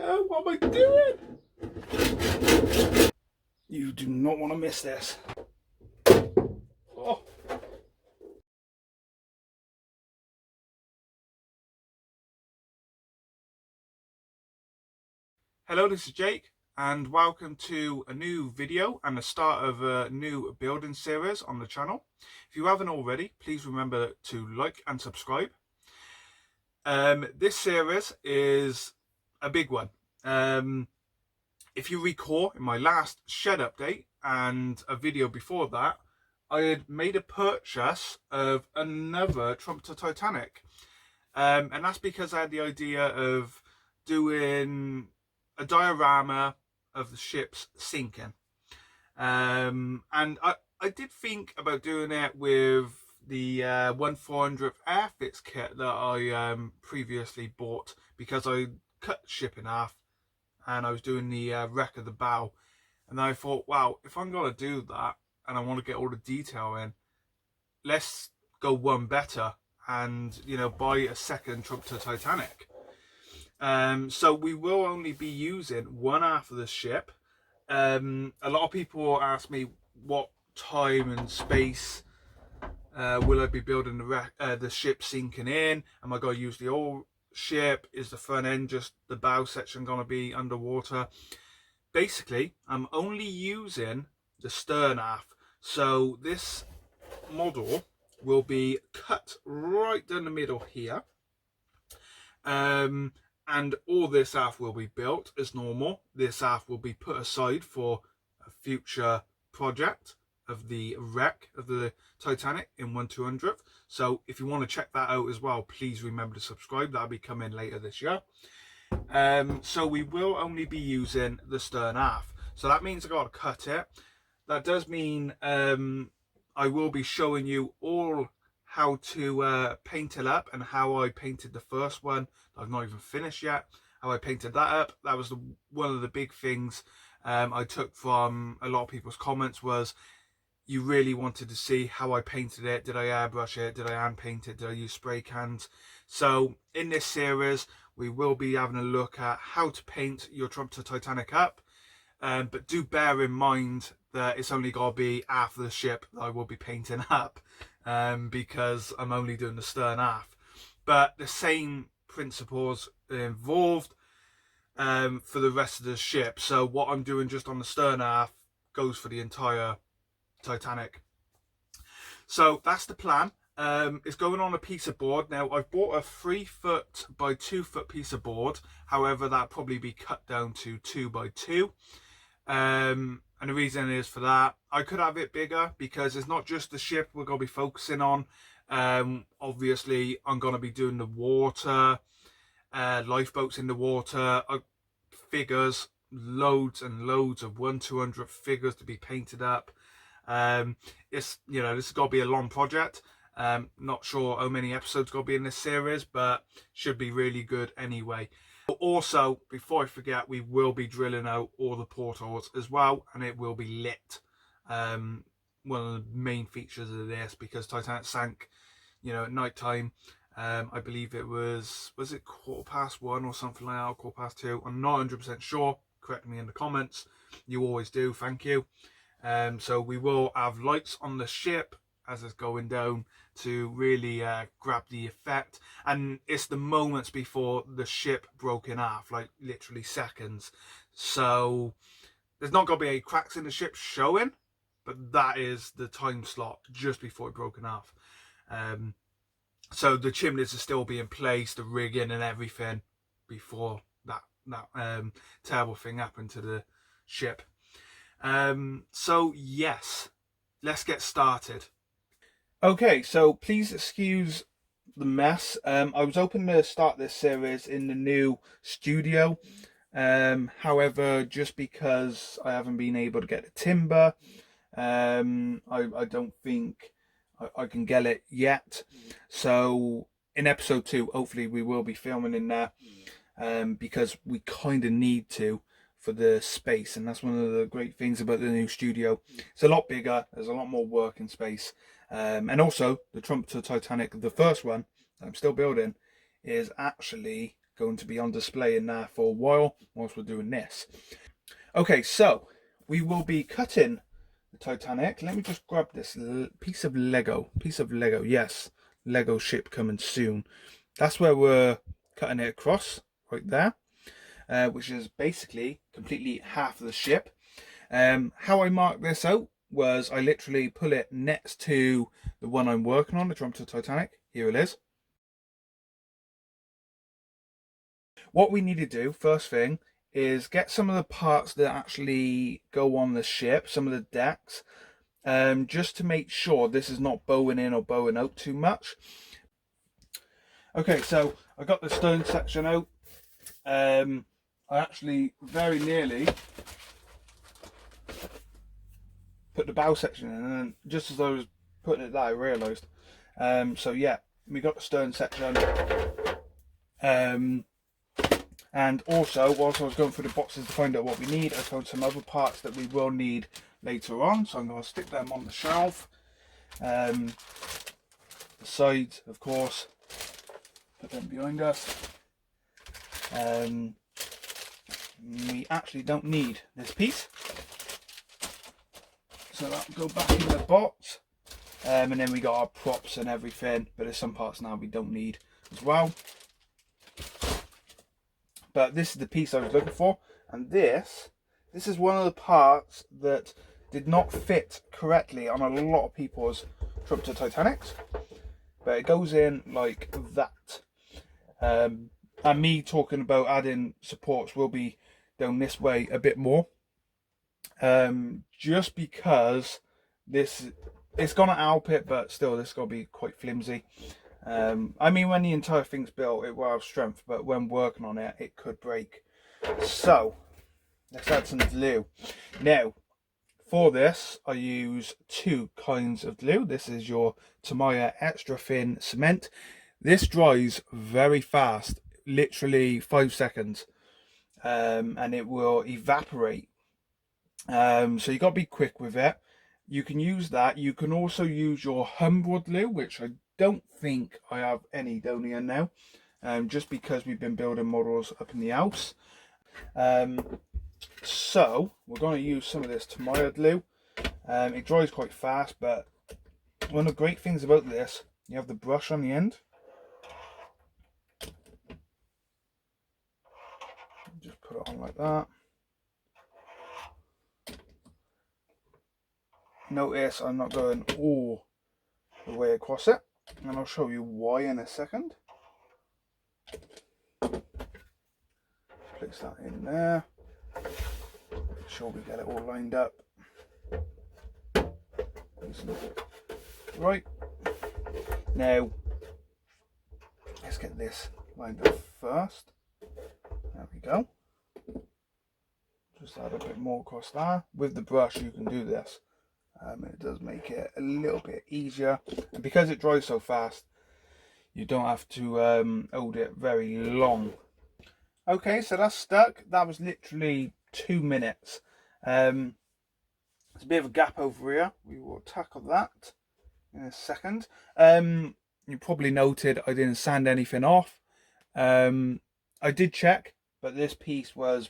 no, what am I doing? You do not want to miss this. Oh. Hello, this is Jake, and welcome to a new video and the start of a new building series on the channel. If you haven't already, please remember to like and subscribe. This series is a big one. If you recall, in my last shed update and a video before that, I had made a purchase of another Trumpeter Titanic. And that's because I had the idea of doing a diorama of the ship's sinking. And I did think about doing it with the 1/400th Airfix kit that I previously bought, because I cut the ship in half and I was doing the wreck of the bow. And then I thought, wow, if I'm going to do that and I want to get all the detail in, let's go one better and, you know, buy a second Trumpeter Titanic. So we will only be using one half of the ship. A lot of people ask me what time and space will I be building the ship sinking in? Am I going to use the old ship? Is the front end, just the bow section, going to be underwater? Basically, I'm only using the stern half. So this model will be cut right down the middle here. And all this half will be built as normal. This half will be put aside for a future project of the wreck of the Titanic in 1/200th. So if you want to check that out as well, please remember to subscribe. That'll be coming later this year. So we will only be using the stern half. So that means I got to cut it. That does mean I will be showing you all how to paint it up, and how I painted the first one. I've not even finished yet. How I painted that up. That was one of the big things I took from a lot of people's comments, was you really wanted to see how I painted it. Did I airbrush it? Did I hand paint it? Did I use spray cans? So in this series, we will be having a look at how to paint your Trumpeter Titanic up. But do bear in mind that it's only got to be half of the ship that I will be painting up, because I'm only doing the stern half. But the same principles are involved for the rest of the ship. So what I'm doing just on the stern half goes for the entire Titanic. So that's the plan. It's going on a piece of board. Now, I've bought a 3-foot by 2-foot piece of board. However, that'll probably be cut down to 2 by 2. And the reason is for that, I could have it bigger, because it's not just the ship we're going to be focusing on. Obviously, I'm going to be doing the water, lifeboats in the water, figures, loads and loads of 1/200th figures to be painted up. It's, you know, this has got to be a long project. Not sure how many episodes going to be in this series, but should be really good anyway. Also, before I forget, we will be drilling out all the portholes as well, and it will be lit. One of the main features of this, because Titanic sank, you know, at night time. I believe it was it 1:15 or something like that, or 2:15? I'm not 100% sure. Correct me in the comments. You always do. Thank you. So we will have lights on the ship as it's going down to really grab the effect. And it's the moments before the ship broke in half, like literally seconds. So there's not going to be any cracks in the ship showing, but that is the time slot just before it broke in half. So the chimneys will still be in place, the rigging and everything, before that terrible thing happened to the ship. So yes, let's get started. Okay, so please excuse the mess. I was hoping to start this series in the new studio. However, just because I haven't been able to get the timber, I don't think I can get it yet. So in episode 2, hopefully we will be filming in there, because we kind of need to, for the space. And that's one of the great things about the new studio. It's a lot bigger, there's a lot more working space. And also the Trumpeter Titanic, the first one I'm still building, is actually going to be on display in there for a while whilst we're doing this. Okay, so we will be cutting the Titanic. Let me just grab this piece of Lego. Yes, Lego ship coming soon. That's where we're cutting it across, right there, which is basically completely half of the ship. How I marked this out was I literally pull it next to the one I'm working on, the Trumpeter Titanic. Here it is. What we need to do, first thing, is get some of the parts that actually go on the ship, some of the decks, just to make sure this is not bowing in or bowing out too much. Okay, so I got the stern section out. I actually very nearly put the bow section in, and then just as I was putting it there, I realised. So yeah, we got the stern section. And also, whilst I was going through the boxes to find out what we need, I found some other parts that we will need later on. So I'm going to stick them on the shelf. The sides, of course, put them behind us. We actually don't need this piece, so that'll go back in the box. And then we got our props and everything, but there's some parts now we don't need as well. But this is the piece I was looking for, and this is one of the parts that did not fit correctly on a lot of people's Trumpeter Titanics, but it goes in like that. And me talking about adding supports will be down this way a bit more, just because it's gonna help it, but still this is gonna be quite flimsy. I mean, when the entire thing's built, it will have strength, but when working on it, it could break. So let's add some glue. Now, for this, I use two kinds of glue. This is your Tamiya extra thin cement. This dries very fast, literally 5 seconds, and it will evaporate. So you got to be quick with it. You can use that. You can also use your Humber glue, which I don't think I have any down here now, just because we've been building models up in the house. So we're going to use some of this Tamiya glue. It dries quite fast, but one of the great things about this, you have the brush on the end. Just put it on like that. Notice I'm not going all the way across it, and I'll show you why in a second. Place that in there. Make sure we get it all lined up. Right. Now, let's get this lined up first. There we go. Just add a bit more across there. With the brush you can do this. It does make it a little bit easier, and because it dries so fast, you don't have to hold it very long. Okay, so that's stuck. That was literally 2 minutes. There's a bit of a gap over here. We will tackle that in a second. You probably noted I didn't sand anything off. I did check, but this piece was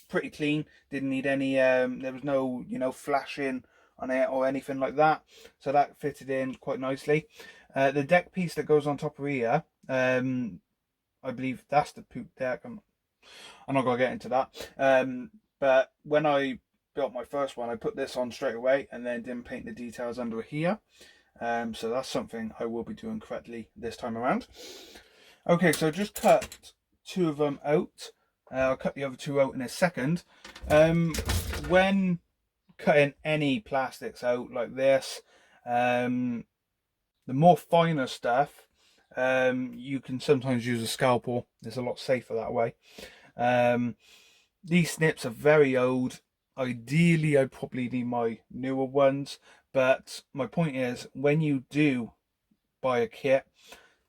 pretty clean. Didn't need any, there was no, flashing on it or anything like that, so that fitted in quite nicely. The deck piece that goes on top of here, I believe that's the poop deck. I'm not gonna get into that, but when I built my first one, I put this on straight away and then didn't paint the details under here, so that's something I will be doing correctly this time around. Okay, so just cut 2 of them out. I'll cut the other 2 out in a second. When cutting any plastics out like this, the more finer stuff, you can sometimes use a scalpel. It's a lot safer that way. These snips are very old. Ideally I'd probably need my newer ones, but my point is, when you do buy a kit,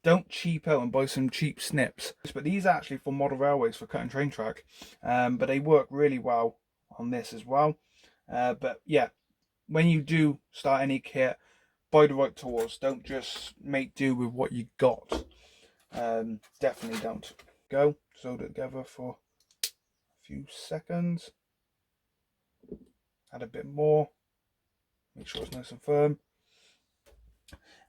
don't cheap out and buy some cheap snips. But these are actually for model railways for cutting train track, but they work really well on this as well. But yeah, when you do start any kit, buy the right tools. Don't just make do with what you got. Definitely don't. Go. Just hold it together for a few seconds. Add a bit more. Make sure it's nice and firm.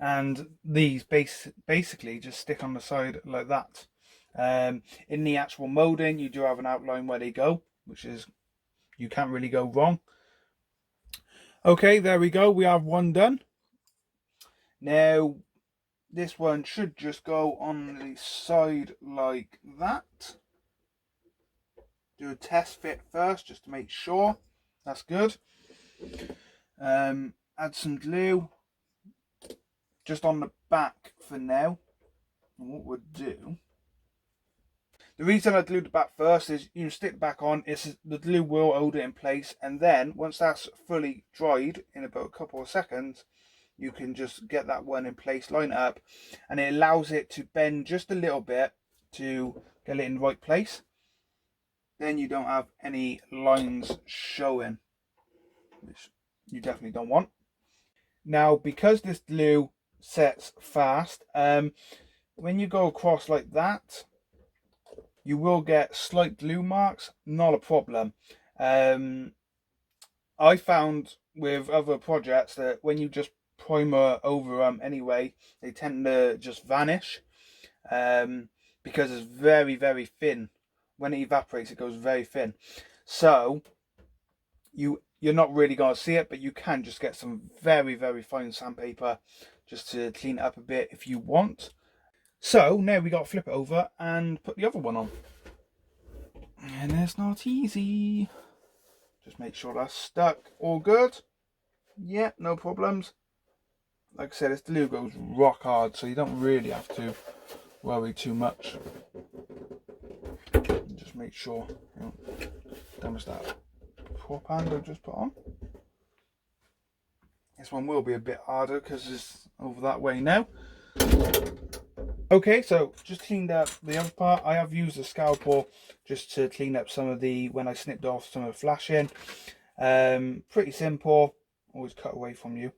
And these basically just stick on the side like that. In the actual molding, you do have an outline where they go, which is, you can't really go wrong. Okay, there we go. We have one done. Now, this one should just go on the side like that. Do a test fit first, just to make sure. That's good. Add some glue just on the back for now. And what we'll do, the reason I glued the back first is you stick the back on, the glue will hold it in place, and then once that's fully dried in about a couple of seconds, you can just get that one in place, line it up, and it allows it to bend just a little bit to get it in the right place. Then you don't have any lines showing, which you definitely don't want. Now, because this glue sets fast, when you go across like that, you will get slight glue marks. Not a problem. I found with other projects that when you just primer over them anyway, they tend to just vanish, because it's very, very thin. When it evaporates, it goes very thin. So you're not really going to see it, but you can just get some very, very fine sandpaper just to clean it up a bit if you want. So now we got to flip it over and put the other one on. And it's not easy. Just make sure that's stuck. All good. Yeah, no problems. Like I said, this glue goes rock hard, so you don't really have to worry too much. Just make sure you don't damage that prop hand I just put on. This one will be a bit harder because it's over that way now. Okay, so just cleaned up the other part. I have used a scalpel just to clean up some of the, when I snipped off some of the flashing. Pretty simple, always cut away from you.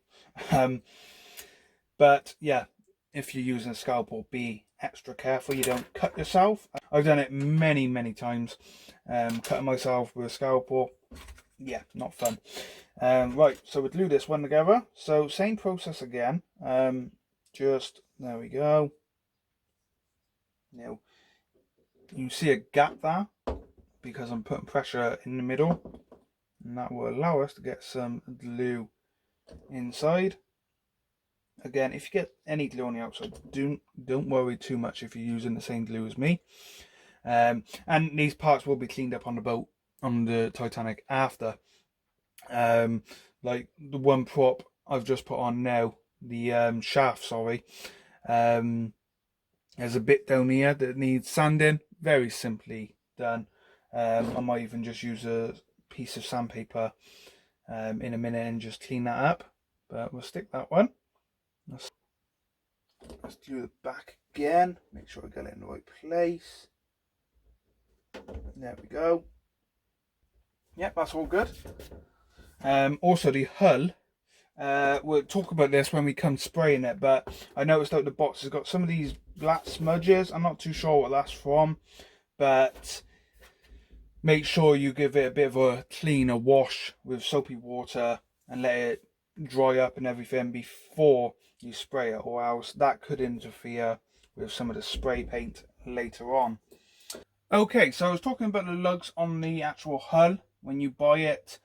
But yeah, if you're using a scalpel, be extra careful you don't cut yourself. I've done it many, many times, cutting myself with a scalpel. Yeah, not fun. Right, so we'll glue this one together. So same process again. Just, there we go. Now, you see a gap there because I'm putting pressure in the middle, and that will allow us to get some glue inside. Again, if you get any glue on the outside, don't worry too much if you're using the same glue as me. And these parts will be cleaned up on the boat, on the Titanic after. Like the one prop I've just put on now, the shaft, sorry. There's a bit down here that needs sanding, very simply done. I might even just use a piece of sandpaper in a minute and just clean that up, but we'll stick that one. Let's do the back again, make sure I get it in the right place. There we go. Yep, that's all good. Also the hull, we'll talk about this when we come spraying it, but I noticed that the box has got some of these black smudges. I'm not too sure what that's from, but make sure you give it a bit of a cleaner wash with soapy water and let it dry up and everything before you spray it, or else that could interfere with some of the spray paint later on. Okay, so I was talking about the lugs on the actual hull. When you buy it,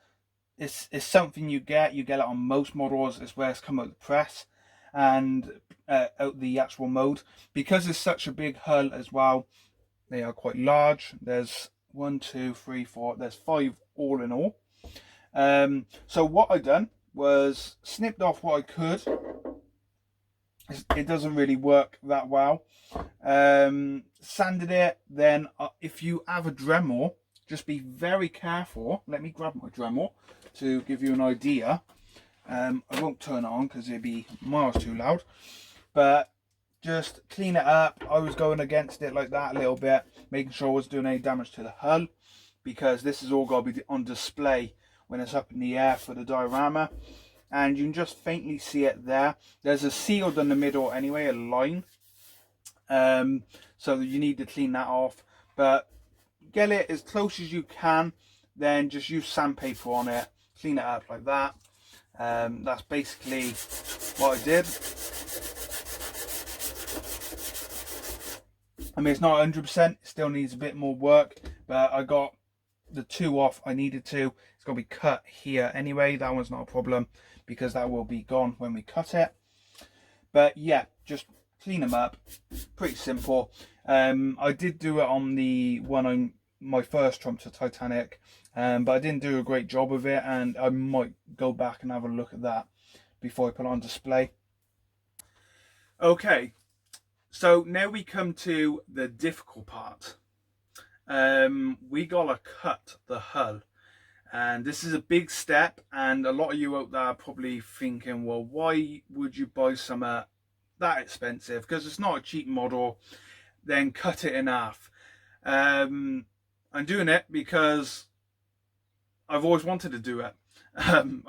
it's something you get it on most models. It's where it's come out of the press and out the actual mold. Because it's such a big hull as well, they are quite large. There's 1, 2, 3, 4, there's 5 all in all. So what I done was snipped off what I could. It doesn't really work that well. Sanded it. Then if you have a Dremel, just be very careful. Let me grab my Dremel to give you an idea. I won't turn it on because it'd be miles too loud, but just clean it up. I was going against it like that a little bit, making sure I wasn't doing any damage to the hull, because this is all got to be on display when it's up in the air for the diorama. And you can just faintly see it there. There's a seal in the middle anyway, a line. So you need to clean that off. but get it as close as you can, then just use sandpaper on it, clean it up like that. That's basically what I did. I mean, it's not 100%, it still needs a bit more work, but I got the 2 off I needed to. It's going to be cut here anyway. That one's not a problem because that will be gone when we cut it. But yeah, just clean them up. Pretty simple. I did do it on the one on my first Trumpeter Titanic, but I didn't do a great job of it, and I might go back and have a look at that before I put it on display. Okay, so now we come to the difficult part. We gotta cut the hull, and this is a big step, and a lot of you out there are probably thinking, well, why would you buy something that expensive? Because it's not a cheap model, then cut it in half. I'm doing it because I've always wanted to do it. I've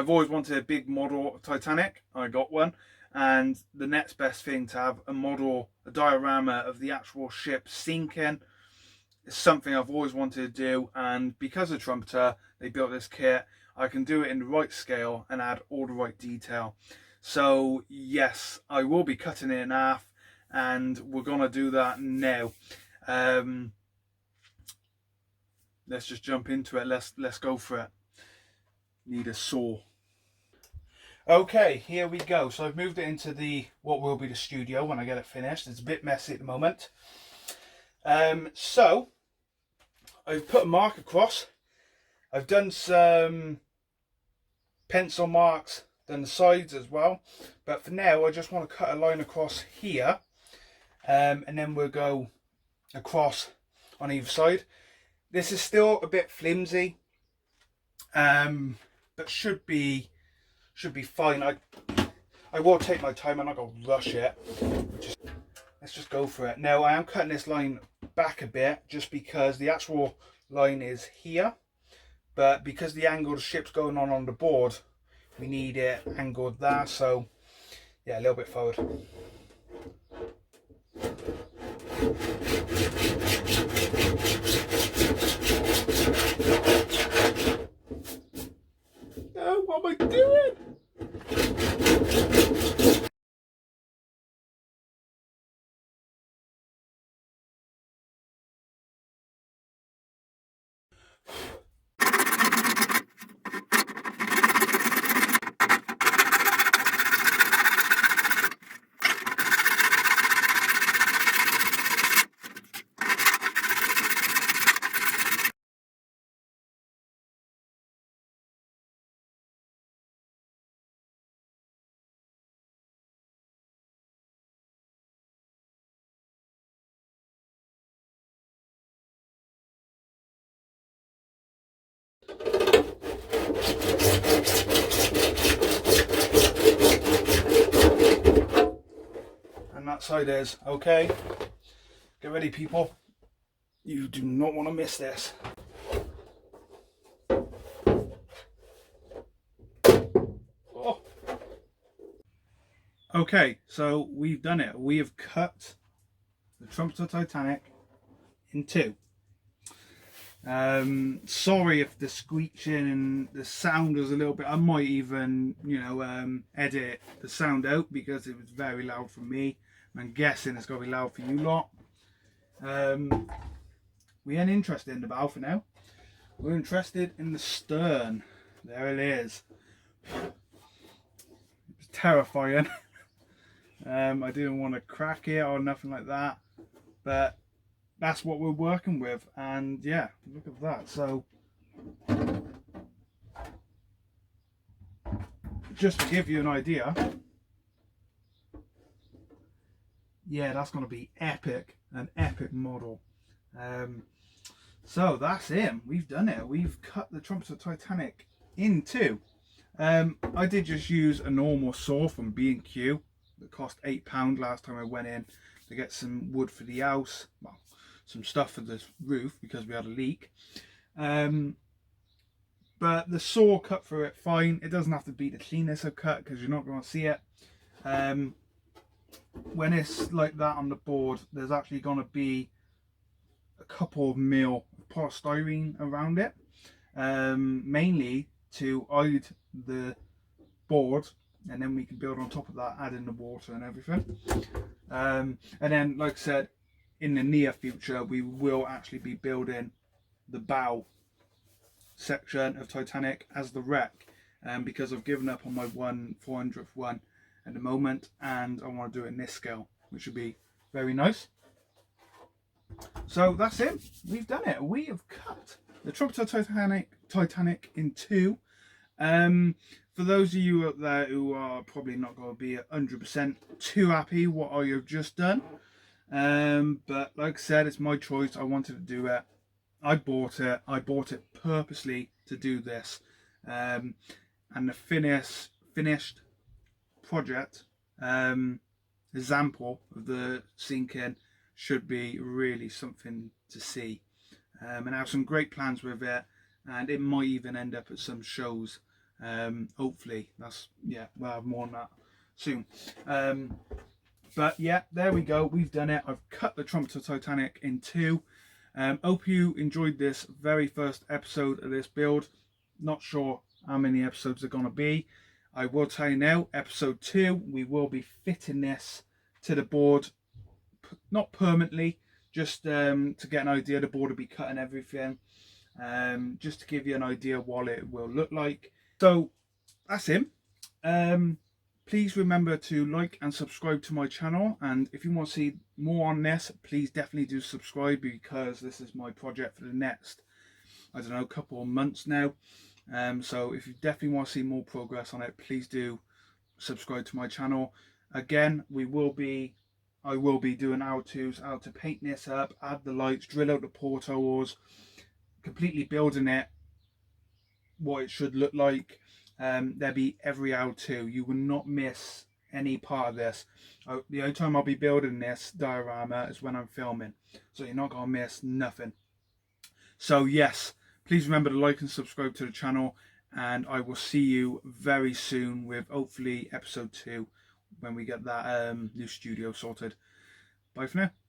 always wanted a big model Titanic. I got one, and the next best thing to have a model, a diorama of the actual ship sinking, is something I've always wanted to do. And because of Trumpeter, they built this kit, I can do it in the right scale and add all the right detail. So yes, I will be cutting it in half, and we're gonna do that now. Let's just jump into it. Let's go for it. Need a saw. Okay, here we go. So I've moved it into what will be the studio when I get it finished. It's a bit messy at the moment. So I've put a mark across. I've done some pencil marks, done the sides as well. But for now, I just want to cut a line across here, and then we'll go across on either side. This is still a bit flimsy, but should be fine. I will take my time. I'm not gonna rush it. Let's just go for it. Now I am cutting this line back a bit just because the actual line is here, but because the angle of the ship's going on the board, we need it angled there. So yeah, a little bit forward. No, what am I doing? And that side is okay. Get ready, people. You do not want to miss this. Oh. Okay, so we've done it. We have cut the Trumpeter Titanic in 2. Sorry if the screeching and the sound was a little bit. I might even, edit the sound out because it was very loud for me. I'm guessing it's going to be loud for you lot. We ain't interested in the bow for now. We're interested in the stern. There it is. It's terrifying. I didn't want to crack it or nothing like that, but that's what we're working with. And yeah, look at that. So just to give you an idea, yeah, that's going to be epic, an epic model. So that's it. We've done it. We've cut the Trumpeter Titanic in 2. I did just use a normal saw from B&Q that cost £8 last time I went in to get some wood for the house. Well, some stuff for the roof because we had a leak. But the saw cut through it fine. It doesn't have to be the cleanest of cut because you're not going to see it. when it's like that on the board, there's actually going to be a couple of mil polystyrene around it, mainly to hide the board, and then we can build on top of that, add in the water and everything. And then, like I said, in the near future, we will actually be building the bow section of Titanic as the wreck, because I've given up on my 1/400th one at the moment, and I want to do it in this scale, which would be very nice. So that's it. We've done it. We have cut the Trumpeter Titanic in two. For those of you out there who are probably not going to be 100% too happy what I have just done, but like I said, it's my choice. I wanted to do it. I bought it. I bought it purposely to do this, and the finished project example of the sinking should be really something to see, and I have some great plans with it, and it might even end up at some shows. Hopefully, we'll have more on that soon. But yeah, there we go. We've done it. I've cut the Trumpeter Titanic in two. Hope you enjoyed this very first episode of this build. Not sure how many episodes are going to be. I will tell you now, episode 2, we will be fitting this to the board, not permanently, just to get an idea. The board will be cut and everything, just to give you an idea what it will look like. So that's him. Please remember to like and subscribe to my channel, and if you want to see more on this, please definitely do subscribe, because this is my project for the next, I don't know, couple of months now. So if you definitely want to see more progress on it, please do subscribe to my channel. Again, I will be doing how-tos, how to paint this up, add the lights, drill out the portholes, completely building it what it should look like. There'll be every how-to. You will not miss any part of this. The only time I'll be building this diorama is when I'm filming, so you're not going to miss nothing. So yes, please remember to like and subscribe to the channel, and I will see you very soon with hopefully episode 2 when we get that new studio sorted. Bye for now.